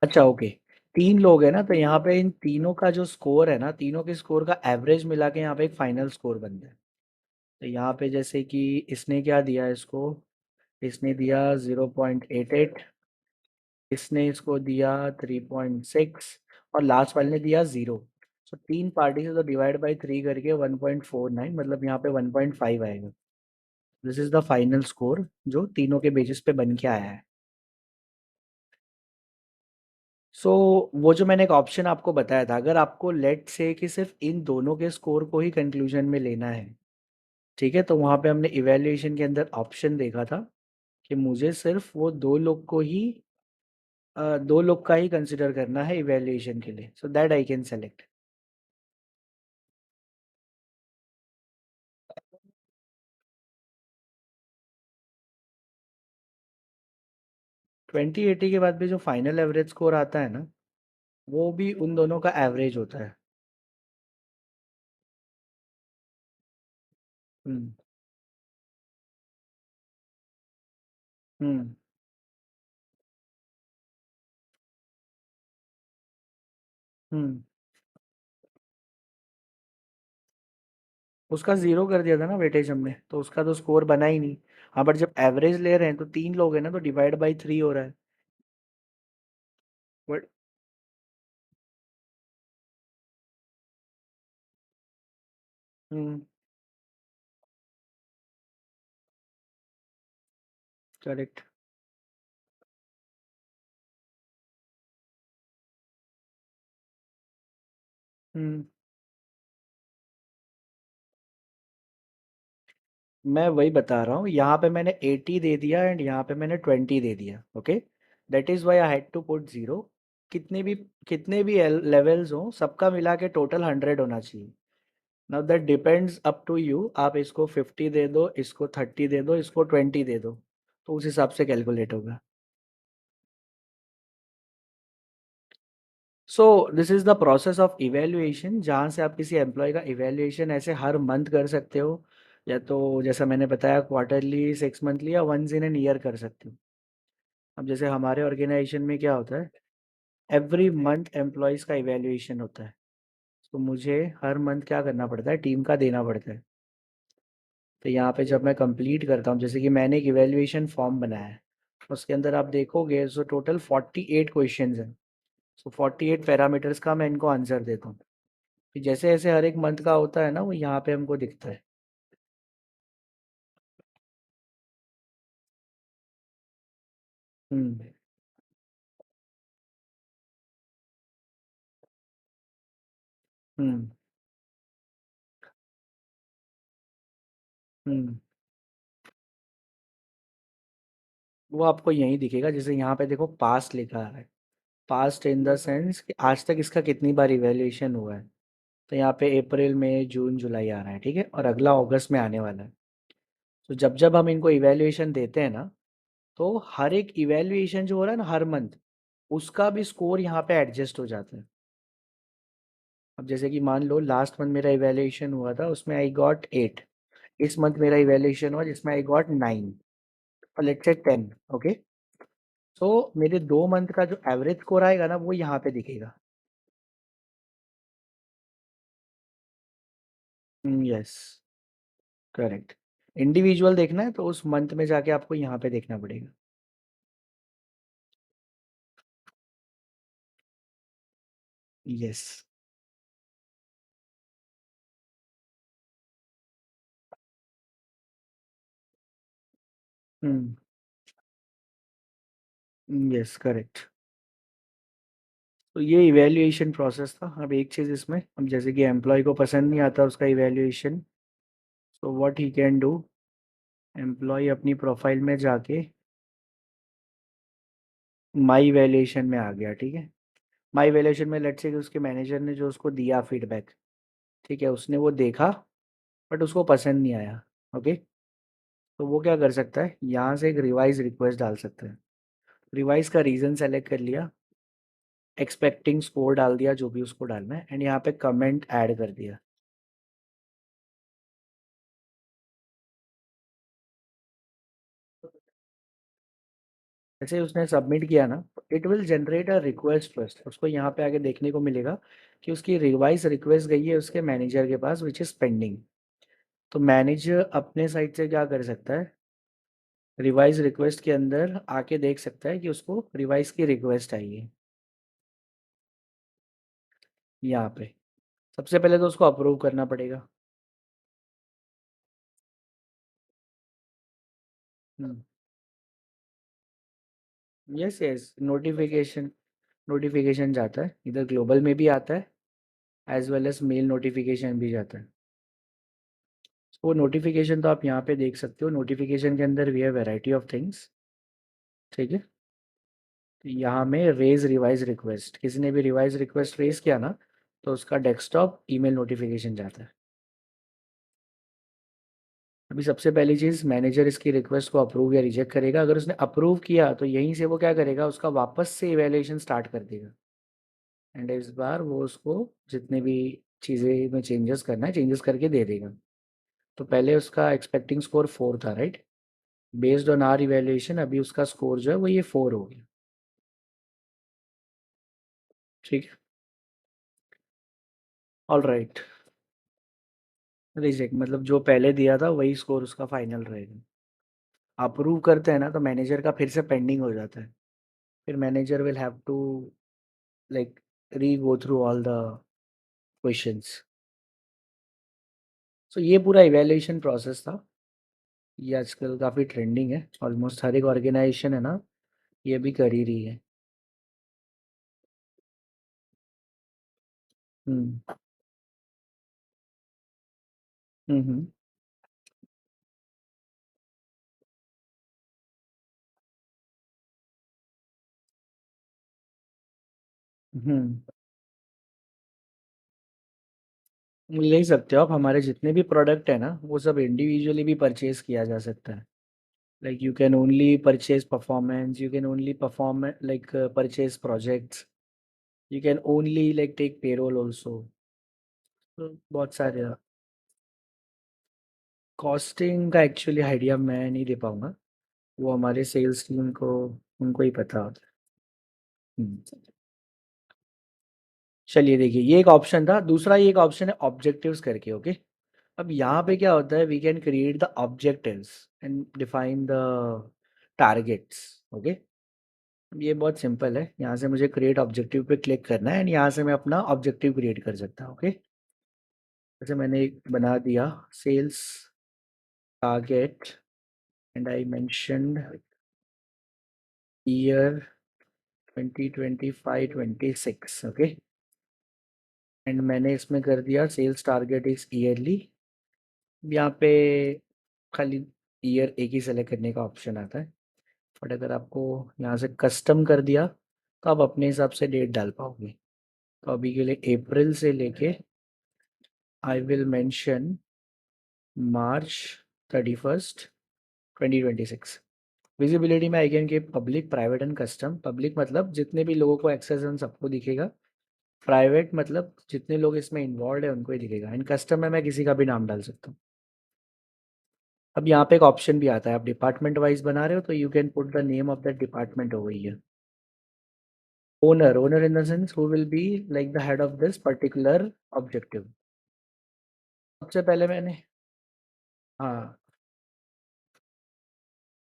अच्छा ओके, 3 लोग है ना तो यहाँ पे इन तीनों का जो स्कोर है ना, तीनों के स्कोर का एवरेज मिला के यहाँ पे एक फाइनल स्कोर बनता है। तो यहाँ पे जैसे कि इसने क्या दिया इसको, इसने दिया 0.88, इसने इसको दिया 3.6 और लास्ट वाले ने दिया 0। तो तीन पार्टी से तो डिवाइड बाई 3 करके 1.49, मतलब यहाँ पे 1.5 आएगा। This is the final score जो तीनों के बेसिस पे बन के आया है। सो वो जो मैंने एक ऑप्शन आपको बताया था, अगर आपको लेट से कि सिर्फ इन दोनों के स्कोर को ही कंक्लूजन में लेना है, ठीक है, तो वहाँ पे हमने इवैल्यूएशन के अंदर ऑप्शन देखा था कि मुझे सिर्फ वो 2 लोग को ही 2 लोग का ही कंसिडर करना है इवैल्यूएशन के लिए, so that I can select. 2080 के बाद भी जो फाइनल एवरेज स्कोर आता है ना, वो भी उन दोनों का एवरेज होता है। हम्म। हम्म। हम्म। उसका 0 कर दिया था ना वेटेज हमने, तो उसका तो स्कोर बना ही नहीं। हाँ बट जब एवरेज ले रहे हैं तो 3 लोग हैं ना, तो डिवाइड बाई 3 हो रहा है। But hmm. करेक्ट। हम्म। मैं वही बता रहा हूँ, यहाँ पे मैंने 80 दे दिया एंड यहाँ पे मैंने 20 दे दिया। Okay, that is why I had to put 0। कितने भी कितने भी लेवल्स हो, सबका मिला के टोटल 100 होना चाहिए। Now that depends up to you, आप इसको 50 दे दो, इसको 30 दे दो, इसको 20 दे दो, तो उस हिसाब से कैलकुलेट होगा। सो this is the process of evaluation, जहाँ से आप किसी एम्प्लॉय का इवेल्युएशन ऐसे हर मंथ कर सकते हो, या तो जैसा मैंने बताया क्वार्टरली, 6 मंथली या वंस इन एन ईयर कर सकते हो। अब जैसे हमारे ऑर्गेनाइजेशन में क्या होता है, एवरी मंथ एम्प्लॉयज़ का इवेल्युएशन होता है, तो मुझे हर मंथ क्या करना पड़ता है, टीम का देना पड़ता है। तो यहाँ पे जब मैं कंप्लीट करता हूँ, जैसे कि मैंने एक इवेल्युएशन फॉर्म बनाया है, उसके अंदर आप देखोगे सो टोटल 48 क्वेश्चंस हैं। सो 48 पैरामीटर्स का मैं इनको आंसर देता हूँ। फिर जैसे जैसे हर एक मंथ का होता है ना, वो यहाँ पे हमको दिखता है। हम्म। हम्म। हम्म। वो आपको यहीं दिखेगा, जैसे यहाँ पे देखो पास्ट लिखा है। पास्ट इन द सेंस कि आज तक इसका कितनी बार इवेल्युएशन हुआ है। तो यहाँ पे अप्रैल मई जून जुलाई आ रहा है, ठीक है, और अगला अगस्त में आने वाला है। तो जब जब हम इनको इवेल्युएशन देते हैं ना, तो हर एक इवेल्युएशन जो हो रहा है ना हर मंथ, उसका भी स्कोर यहाँ पे एडजस्ट हो जाता है। अब जैसे कि मान लो लास्ट मंथ मेरा इवेल्युएशन हुआ था, उसमें आई गॉट 8। इस मंथ मेरा इवेल्युएशन हुआ जिसमें आई गॉट 9, और लेट्स से 10। ओके, तो मेरे 2 मंथ का जो एवरेज स्कोर आएगा ना, वो यहाँ पे दिखेगा। Yes, correct. इंडिविजुअल देखना है तो उस मंथ में जाके आपको यहाँ पे देखना पड़ेगा। यस। हम्म। Yes, correct. तो ये इवैल्यूएशन प्रोसेस था। अब एक चीज़ इसमें, अब जैसे कि एम्प्लॉय को पसंद नहीं आता उसका evaluation, so what he can do, employee अपनी प्रोफाइल में जाके माई इवैल्यूएशन में आ गया, ठीक है। माई इवैल्यूएशन में लेट्स से कि उसके मैनेजर ने जो उसको दिया फीडबैक, ठीक है, उसने वो देखा बट उसको पसंद नहीं आया। ओके। तो वो क्या कर सकता है, यहाँ से एक रिवाइज रिक्वेस्ट डाल सकता है। रिवाइज का रीज़न सेलेक्ट कर लिया, एक्सपेक्टिंग स्कोर डाल दिया जो भी उसको डालना है, एंड यहाँ पे कमेंट ऐड कर दिया। जैसे उसने सबमिट किया ना, it will generate a request first, उसको यहाँ पे आगे देखने को मिलेगा कि उसकी रिवाइज रिक्वेस्ट गई है उसके मैनेजर के पास विच इज़ पेंडिंग। तो मैनेजर अपने साइड से क्या कर सकता है, रिवाइज रिक्वेस्ट के अंदर आके देख सकता है कि उसको रिवाइज की रिक्वेस्ट आई है यहाँ पे। सबसे पहले तो उसको अप्रूव करना पड़ेगा। यस यस, नोटिफिकेशन, नोटिफिकेशन जाता है, इधर ग्लोबल में भी आता है as well as mail notification भी जाता है। वो नोटिफिकेशन तो आप यहाँ पे देख सकते हो, नोटिफिकेशन के अंदर we have variety of things, ठीक है। तो यहाँ में रेज रिवाइज रिक्वेस्ट, किसी ने भी रिवाइज रिक्वेस्ट रेज किया ना, तो उसका डेस्कटॉप ईमेल नोटिफिकेशन जाता है। अभी सबसे पहली चीज़, मैनेजर इसकी रिक्वेस्ट को अप्रूव या रिजेक्ट करेगा। अगर उसने अप्रूव किया तो यहीं से वो क्या करेगा, उसका वापस से इवैल्यूएशन स्टार्ट कर देगा। एंड इस बार वो उसको जितने भी चीज़ें में चेंजेस करना है चेंजेस करके दे देगा। तो पहले उसका एक्सपेक्टिंग स्कोर 4 था, right. Based on our evaluation अभी उसका स्कोर जो है वो ये 4 हो गया, ठीक है। All right. रिजेक्ट मतलब जो पहले दिया था वही स्कोर उसका फाइनल रहेगा। अप्रूव करते हैं ना तो मैनेजर का फिर से पेंडिंग हो जाता है। फिर manager will have to like re go through all the questions. So ये पूरा इवैल्यूएशन प्रोसेस था। ये आजकल काफ़ी ट्रेंडिंग है, ऑलमोस्ट हर एक ऑर्गेनाइजेशन है ना ये भी कर ही रही है। हम्म। हम्म। हम्म। ले सकते हो आप, हमारे जितने भी प्रोडक्ट है ना वो सब इंडिविजुअली भी परचेज किया जा सकता है। Like you can only purchase performance, you can only perform like purchase projects, you can only like take payroll also. तो बहुत सारे कॉस्टिंग का एक्चुअली आइडिया मैं नहीं दे पाऊंगा, वो हमारे सेल्स टीम को, उनको ही पता होता है। हम्म। चलिए देखिए, ये एक ऑप्शन था। दूसरा ये एक ऑप्शन है ऑब्जेक्टिव्स करके, ओके। अब यहाँ पे क्या होता है, we can create the objectives and define the targets, okay. ये बहुत सिंपल है, यहाँ से मुझे क्रिएट ऑब्जेक्टिव पे क्लिक करना है एंड यहाँ से मैं अपना ऑब्जेक्टिव क्रिएट कर सकता हूँ, ओके। जैसे मैंने एक बना दिया, sales target, and I mentioned year 2025-26, okay. And मैंने इसमें कर दिया सेल्स टारगेट इज ईयरली। यहाँ पे खाली ईयर एक ही सेलेक्ट करने का ऑप्शन आता है, बट अगर आपको यहाँ से कस्टम कर दिया तो आप अपने हिसाब से डेट डाल पाओगे। तो अभी के लिए अप्रैल से लेके I will mention March 31st 2026। Visibility में I can keep public, private and custom. Public मतलब जितने भी लोगों को एक्सेस है उन सबको दिखेगा, प्राइवेट मतलब जितने लोग इसमें इन्वॉल्व है उनको ही दिखेगा, एंड कस्टम में मैं किसी का भी नाम डाल सकता हूँ। अब यहाँ पे एक ऑप्शन भी आता है, आप डिपार्टमेंट वाइज बना रहे हो तो you can put the name of that department over here. Owner in the sense who will be like the head of this particular objective. सबसे पहले मैंने, हाँ,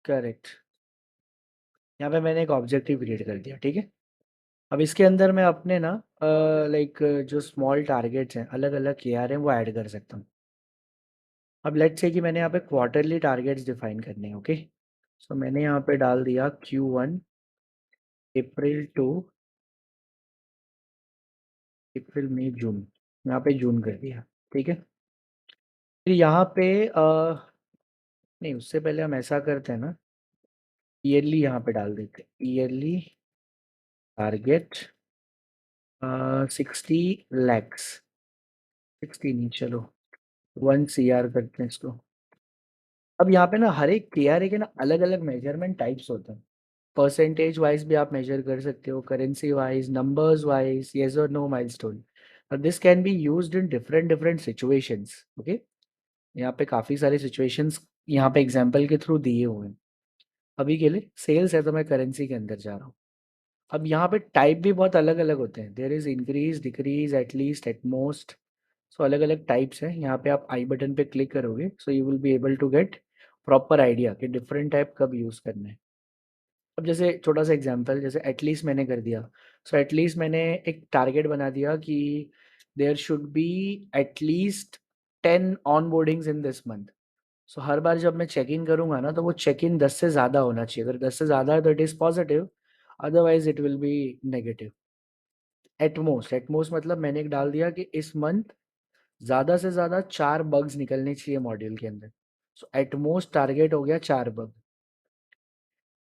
करेक्ट। यहाँ पे मैंने एक ऑब्जेक्टिव क्रिएट कर दिया, ठीक है। अब इसके अंदर मैं अपने ना लाइक जो स्मॉल टारगेट्स हैं, अलग अलग के आर हैं, वो ऐड कर सकता हूँ। अब लेट्स से कि मैंने यहाँ पे क्वार्टरली टारगेट्स डिफाइन करने हैं, ओके। सो मैंने यहाँ पे डाल दिया Q1 अप्रैल टू अप्रैल मई जून, यहाँ पे जून कर दिया, ठीक है। फिर यहाँ पे नहीं, उससे पहले हम ऐसा करते हैं ना, ईयरली यहाँ पे डाल देते हैं, ईयरली टारगेट 60 लैक्स, 60 नहीं, चलो 1 CR करते हैं इसको। अब यहाँ पे ना हर एक KRA के ना अलग अलग मेजरमेंट टाइप्स होते हैं। परसेंटेज वाइज भी आप मेजर कर सकते हो, currency wise, numbers wise, yes और no milestone. This can be used in different different situations, okay. यहाँ पे काफ़ी सारे सिचुएशंस यहाँ पे एग्जांपल के थ्रू दिए हुए हैं। अभी के लिए सेल्स है तो मैं करेंसी के अंदर जा रहा हूँ। अब यहाँ पे टाइप भी बहुत अलग अलग होते हैं, there is increase, decrease, at least, at most. So अलग अलग टाइप्स हैं। यहाँ पे आप आई बटन पे क्लिक करोगे so you will be able to get proper idea कि डिफरेंट टाइप कब यूज़ करना है। अब जैसे छोटा सा एग्जांपल, जैसे एटलीस्ट मैंने कर दिया। सो एटलीस्ट मैंने एक टारगेट बना दिया कि there should be at least 10 boardings in this month. So हर बार जब मैं चेक इन करूंगा ना, तो वो चेक इन 10 से ज़्यादा होना चाहिए। अगर 10 से ज़्यादा है तो it is positive, otherwise it will be negative. At most, at most मतलब मैंने एक डाल दिया कि इस मंथ ज़्यादा से ज़्यादा 4 बग्स निकलने चाहिए मॉड्यूल के अंदर। सो एटमोस्ट टारगेट हो गया 4 bug.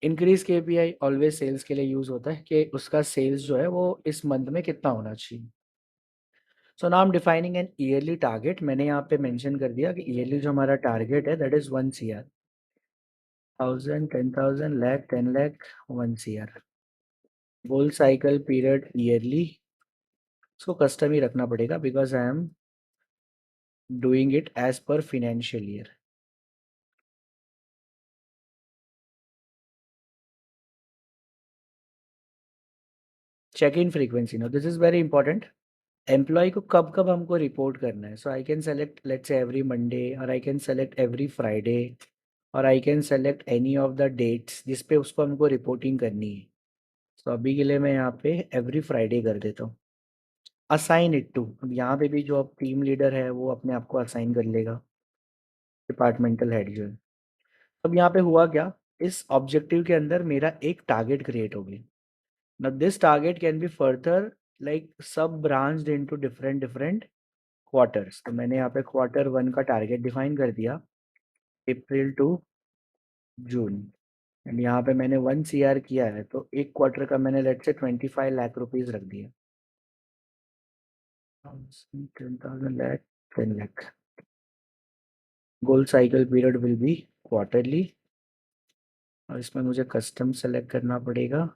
Increase KPI always sales के लिए यूज होता है कि उसका सेल्स जो है वो इस मंथ में कितना होना चाहिए। So now I am defining an yearly target. मैंने यहाँ पे मेंशन कर दिया कि ईयरली जो हमारा टारगेट है that is 1 CR, 1000, 10,000, lakh, 10 lakh, 1 CR। Goal cycle period yearly, इसको कस्टम ही रखना पड़ेगा because I am doing it as per financial year. Check in frequency, no this is very important. Employee को कब कब हमको रिपोर्ट करना है। So I can select let's say every Monday, और I can select every Friday, और I can select any of the dates जिस पे उसको हमको रिपोर्टिंग करनी है। सो अभी के लिए मैं यहाँ पे एवरी फ्राइडे कर देता हूँ। असाइन इट टू, अब यहाँ पे भी जो अब टीम लीडर है वो अपने आप को असाइन कर लेगा, डिपार्टमेंटल हेड जो है। अब यहाँ पे हुआ क्या, इस ऑब्जेक्टिव के अंदर मेरा एक टारगेट क्रिएट हो गया। Now this target can be further like sub branched into different different quarters. तो मैंने यहाँ पे Q1 का टारगेट डिफाइन कर दिया, अप्रैल टू जून। एंड यहाँ पे मैंने 1 CR किया है, तो एक क्वार्टर का मैंने लेट से 25 लाख रुपीज रख दिया। 10,000 lakh, 10 lakh। Goal cycle period will be quarterly, और इसमें मुझे कस्टम सेलेक्ट करना पड़ेगा।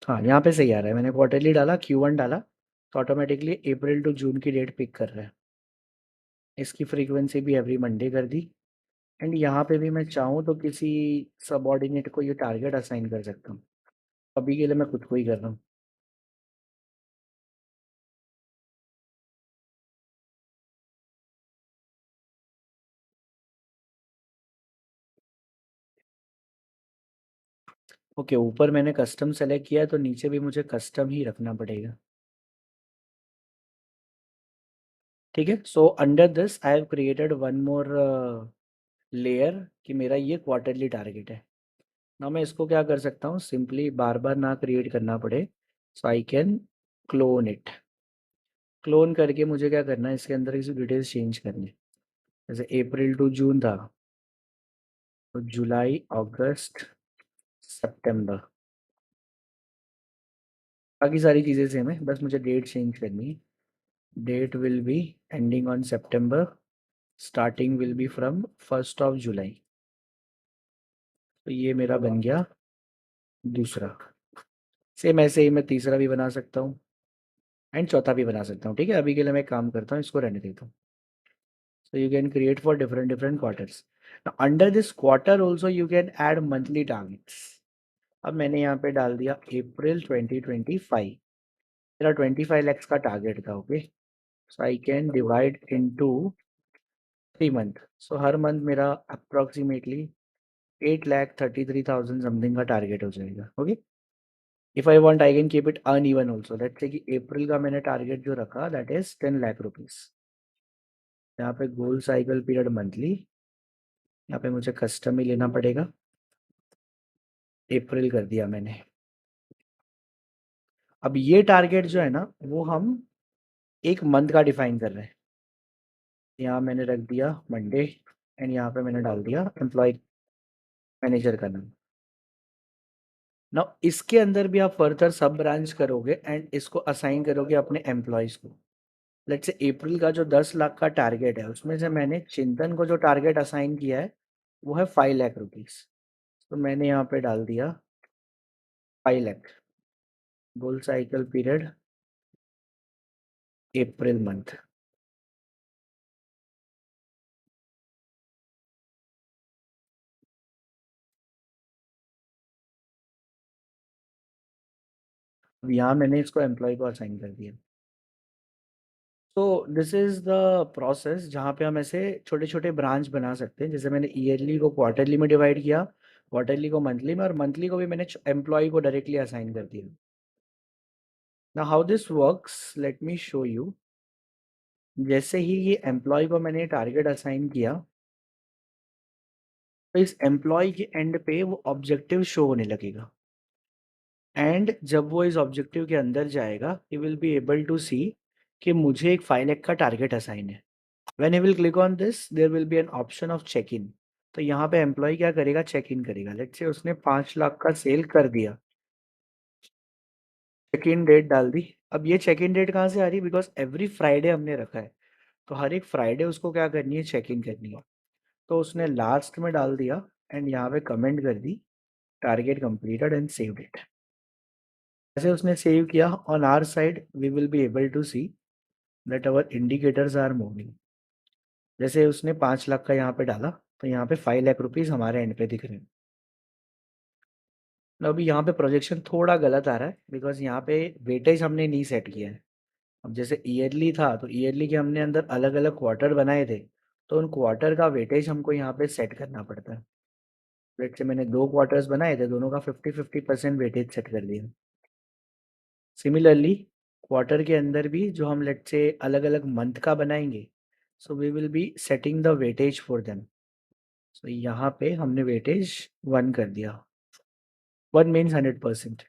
हाँ, यहाँ पे सही आ रहा है, मैंने क्वार्टरली डाला, Q1 डाला, तो ऑटोमेटिकली अप्रैल टू जून की डेट पिक कर रहा है। इसकी फ्रीक्वेंसी भी एवरी मंडे कर दी। एंड यहाँ पे भी मैं चाहूँ तो किसी सबऑर्डिनेट को ये टारगेट असाइन कर सकता हूँ। अभी के लिए मैं खुद को ही कर रहा हूँ। ओके, ऊपर मैंने कस्टम सेलेक्ट किया है तो नीचे भी मुझे कस्टम ही रखना पड़ेगा, ठीक है। So under this I have created one more layer कि मेरा ये क्वार्टरली टारगेट है। ना मैं इसको क्या कर सकता हूँ, सिंपली बार बार ना क्रिएट करना पड़े, so I can clone it. Clone करके मुझे क्या करना है, इसके अंदर की डिटेल्स चेंज करनी है। जैसे अप्रैल टू जून था, तो जुलाई, अगस्त, सितंबर, बाकी सारी चीज़ें सेम है, बस मुझे डेट चेंज करनी है। Date will be ending on September, starting will be from 1 July. तो ये मेरा बन गया दूसरा। सेम ऐसे ही मैं तीसरा भी बना सकता हूँ एंड चौथा भी बना सकता हूँ, ठीक है। अभी के लिए मैं काम करता हूँ, इसको रहने देता हूँ। सो you can create for different different quarters. Under this quarter also you can add monthly targets. अब मैंने यहाँ पे डाल दिया अप्रैल 2025, मेरा 25 लैक्स का टारगेट था, okay. So I can divide into 3 month, so her month मेरा अप्रोक्सीमेटली 8,33,000 समथिंग का टारगेट हो जाएगा. Okay, if I want I can keep it uneven also. Let's say कि अप्रैल का मैंने टारगेट जो रखा दैट इज 10 लाख रुपीज. यहाँ पे गोल साइकिल पीरियड मंथली, यहाँ पे मुझे कस्टम ही लेना पड़ेगा. अप्रैल कर दिया मैंने. अब ये टारगेट जो है ना वो हम एक मंथ का डिफाइन कर रहे हैं. यहाँ मैंने रख दिया मंडे एंड यहाँ पे मैंने डाल दिया एम्प्लॉय मैनेजर का नाम. नाउ इसके अंदर भी आप फर्दर सब ब्रांच करोगे एंड इसको असाइन करोगे अपने एम्प्लॉयज को. लेट्स से अप्रैल का जो 10 लाख का टारगेट है उसमें से मैंने चिंतन को जो टारगेट असाइन किया है वो है 5 लाख रुपीज. तो मैंने यहाँ पे डाल दिया 5 लाख. गोल साइकिल पीरियड अप्रैल मंथ. अब यहाँ मैंने इसको एम्प्लॉय को असाइन कर दिया. तो दिस इज द प्रोसेस जहाँ पे हम ऐसे छोटे छोटे ब्रांच बना सकते हैं. जैसे मैंने ईयरली को क्वार्टरली में डिवाइड किया, क्वार्टरली को मंथली में, और मंथली को भी मैंने एम्प्लॉय को डायरेक्टली असाइन कर दिया. ना how this works let me show you. जैसे ही ये एम्प्लॉय को मैंने टारगेट असाइन किया तो इस एम्प्लॉय के एंड पे वो ऑब्जेक्टिव शो होने लगेगा. एंड जब वो इस ऑब्जेक्टिव के अंदर जाएगा he will be able to see कि मुझे एक 5 लाख का टारगेट असाइन है. When he will click on this there will be an option of check in. तो यहाँ पे एम्प्लॉय क्या करेगा, चेक इन करेगा. लेट्स से उसने 5 लाख का सेल कर दिया, चेक इन डेट डाल दी. अब ये चेक इन डेट कहाँ से आ रही, बिकॉज एवरी फ्राइडे हमने रखा है. तो हर एक फ्राइडे उसको क्या करनी है, चेक इन करनी है. तो उसने लास्ट में डाल दिया एंड यहाँ पे कमेंट कर दी target completed and saved it. जैसे उसने सेव किया on our side we will be able to see that our indicators are moving. जैसे उसने 5 लाख का यहाँ पे डाला तो यहाँ पे 5 लाख रुपीज हमारे एंड पे दिख रहे हैं. अभी यहाँ पे प्रोजेक्शन थोड़ा गलत आ रहा है बिकॉज यहाँ पे वेटेज हमने नहीं सेट किया है. अब जैसे ईयरली था तो ईयरली के हमने अंदर अलग अलग क्वार्टर बनाए थे, तो उन क्वार्टर का वेटेज हमको यहाँ पे सेट करना पड़ता है. लेट से मैंने 2 क्वार्टर्स बनाए थे, दोनों का 50-50% वेटेज सेट कर दिया. सिमिलरली क्वार्टर के अंदर भी जो हम लेट से अलग अलग मंथ का बनाएंगे so we will be setting the weightage for them. So यहाँ पे हमने वेटेज 1 कर दिया. 1 मीन्स 100%.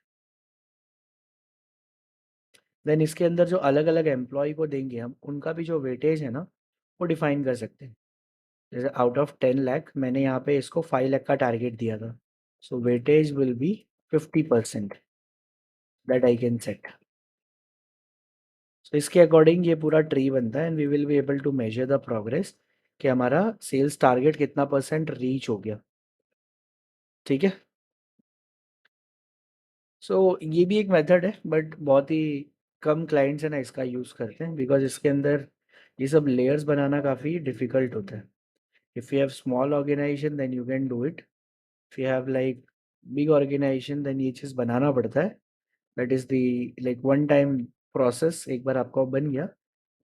देन इसके अंदर जो अलग अलग एम्प्लॉय को देंगे हम उनका भी जो वेटेज है ना वो डिफाइन कर सकते हैं. जैसे आउट ऑफ 10 लाख मैंने यहाँ पे इसको 5 लाख का टारगेट दिया था. So weightage will be 50% that I can set. So इसके अकॉर्डिंग ये पूरा ट्री बनता है and we will be able to measure the progress कि हमारा सेल्स टारगेट कितना परसेंट रीच हो गया. ठीक है. सो ये भी एक मेथड है बट बहुत ही कम क्लाइंट्स है ना इसका यूज़ करते हैं बिकॉज इसके अंदर ये सब लेयर्स बनाना काफ़ी डिफिकल्ट होता है. If you have small organisation then you can do it. If you have like big organisation then ये चीज़ बनाना पड़ता है. That is the like one time process. एक बार आपका बन गया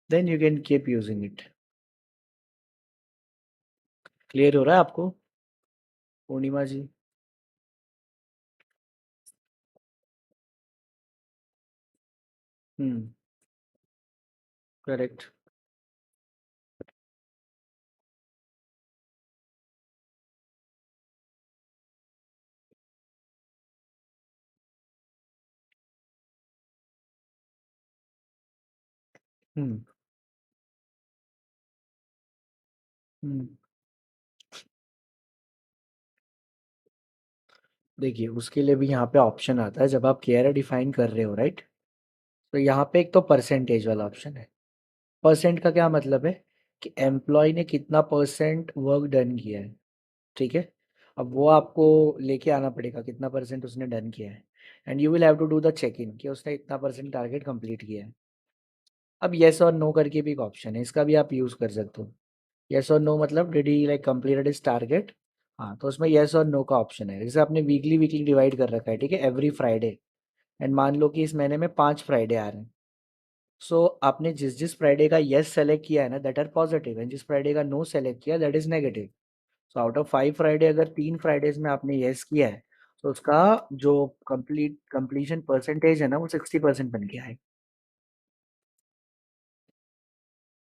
then you can keep using it. Clear हो रहा है आपको पूर्णिमा जी? हम्म. करेक्ट. हम्म. हम्म. देखिए उसके लिए भी यहाँ पे ऑप्शन आता है जब आप केयर डिफाइन कर रहे हो, राइट? तो यहाँ पे एक तो परसेंटेज वाला ऑप्शन है. परसेंट का क्या मतलब है कि एम्प्लॉय ने कितना परसेंट वर्क डन किया है. ठीक है. अब वो आपको लेके आना पड़ेगा कितना परसेंट उसने डन किया है. And you will have to do the check in कि उसने इतना परसेंट टारगेट कंप्लीट किया है. अब येस और नो करके भी एक ऑप्शन है, इसका भी आप यूज़ कर सकते हो. येस और नो मतलब did he like completed his target. हाँ, तो उसमें येस और नो का ऑप्शन है. जैसे आपने वीकली वीकली डिवाइड कर रखा है, ठीक है, एवरी फ्राइडे. एंड मान लो कि इस महीने में 5 फ्राइडे आ रहे हैं. सो आपने जिस जिस फ्राइडे का येस सेलेक्ट किया है ना, दैट आर पॉजिटिव, एंड जिस फ्राइडे का नो सेलेक्ट किया that is negative. So out of 5 Friday अगर 3 फ्राइडेज में आपने येस किया है, तो उसका जो कंप्लीशन परसेंटेज है ना, वो 60% बन के आए।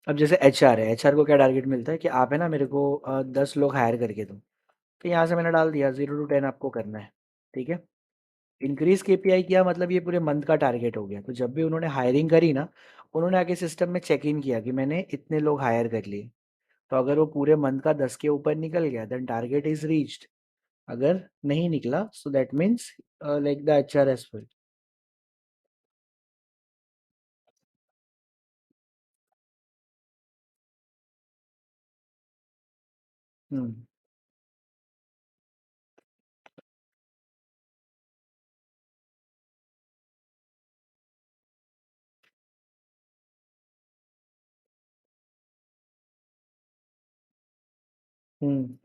अब जैसे एचआर है, एचआर को क्या टारगेट मिलता है कि आप है ना मेरे को 10 लोग हायर करके दो। तो यहाँ से मैंने डाल दिया 0 to 10 आपको करना है। ठीक है। इंक्रीज केपीआई किया मतलब ये पूरे मंथ का टारगेट हो गया। तो जब भी उन्होंने हायरिंग करी ना, उन्होंने आके सिस्टम में चेक इन किया कि मैंने इतने लोग हायर कर लिए। तो अगर वो पूरे मंथ का 10 के ऊपर निकल गया देन टारगेट इज रीच्ड। अगर नहीं निकला so that means like the HR as full. Hmm. Hmm.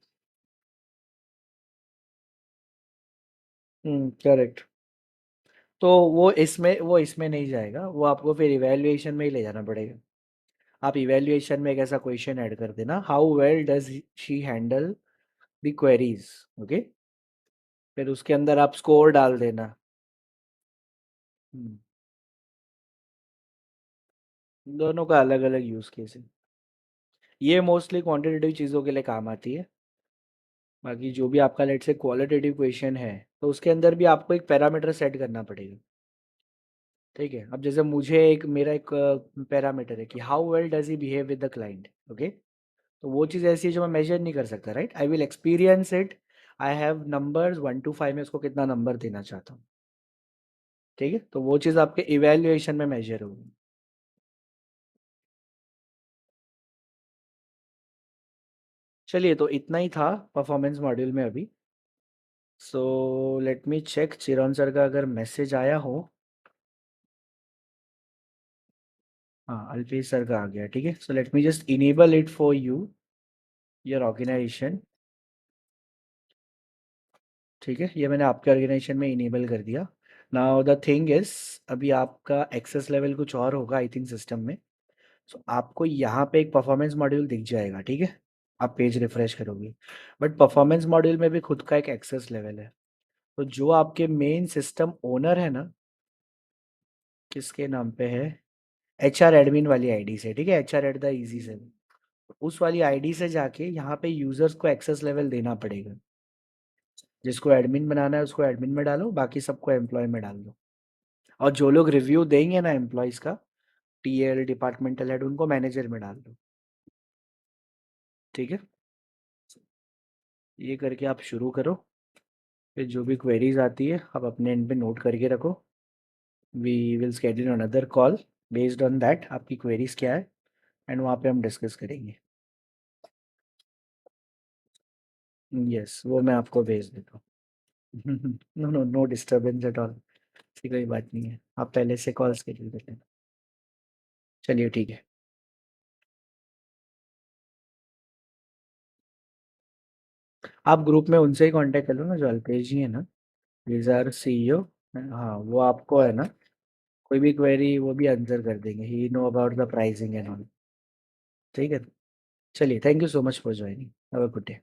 Correct. तो वो इसमें नहीं जाएगा, वो आपको फिर इवैल्यूएशन में ही ले जाना पड़ेगा। आप इवैल्यूएशन में एक ऐसा क्वेश्चन ऐड कर देना, how well does she handle the queries. Okay. फिर उसके अंदर आप स्कोर डाल देना। हम्म, दोनों का अलग अलग यूज केस है। ये मोस्टली क्वांटिटेटिव चीज़ों के लिए काम आती है। बाकी जो भी आपका लेट से क्वालिटेटिव क्वेश्चन है, तो उसके अंदर भी आपको एक पैरामीटर सेट करना पड़ेगा। ठीक है। अब जैसे मुझे एक मेरा एक पैरामीटर है कि how well does he behave with the client. Okay. तो वो चीज़ ऐसी है जो मैं मेजर नहीं कर सकता, right. I will experience it. I have numbers 1 to 5 में उसको कितना नंबर देना चाहता हूँ। ठीक है। तो वो चीज़ आपके इवेल्युएशन में मेजर होगी। चलिए, तो इतना ही था परफॉर्मेंस मॉड्यूल में अभी। सो लेट मी चेक चिरौन सर का अगर मैसेज आया हो। हाँ, अल्पेश सर का आ गया। ठीक है। So let me just enable it for you, your organisation. ठीक है, ये मैंने आपके ऑर्गेनाइजेशन में इनेबल कर दिया। नाउ द थिंग इज, अभी आपका एक्सेस लेवल कुछ और होगा आई थिंक सिस्टम में। सो आपको यहाँ पे एक परफॉर्मेंस मॉड्यूल दिख जाएगा। ठीक है। आप पेज रिफ्रेश करोगे, बट परफॉर्मेंस मॉड्यूल में भी खुद का एक एक्सेस लेवल है। तो जो आपके मेन सिस्टम ओनर है ना, किसके नाम पे है, एच आर एडमिन वाली आईडी से। ठीक है, H R at the easy से। उस वाली आईडी से जाके यहाँ पे यूजर्स को एक्सेस लेवल देना पड़ेगा। जिसको एडमिन बनाना है उसको एडमिन में डालो, बाकी सबको एम्प्लॉय में डाल दो। और जो लोग रिव्यू देंगे ना एम्प्लॉयज का, टीएल डिपार्टमेंटल हेड, उनको मैनेजर में डाल दो। ठीक है। ये करके आप शुरू करो। फिर जो भी क्वेरीज आती है आप अपने एंड पे नोट करके रखो। We will schedule another call based on that आपकी क्वेरीज क्या है, एंड वहाँ पे हम डिस्कस करेंगे। यस, वो मैं आपको भेज देता हूँ। No no, no disturbance at all. ऐसी कोई बात नहीं है, आप पहले से कॉल स्केड्यूल कर लेना। चलिए ठीक है। आप ग्रुप में उनसे ही कांटेक्ट कर लो ना, जो अल्पेश जी है ना, विजार सीईओ। हाँ, वो आपको है ना, कोई भी क्वेरी वो भी आंसर कर देंगे। He know about the pricing and all. ठीक है। चलिए, thank you so much for joining. Have a good day.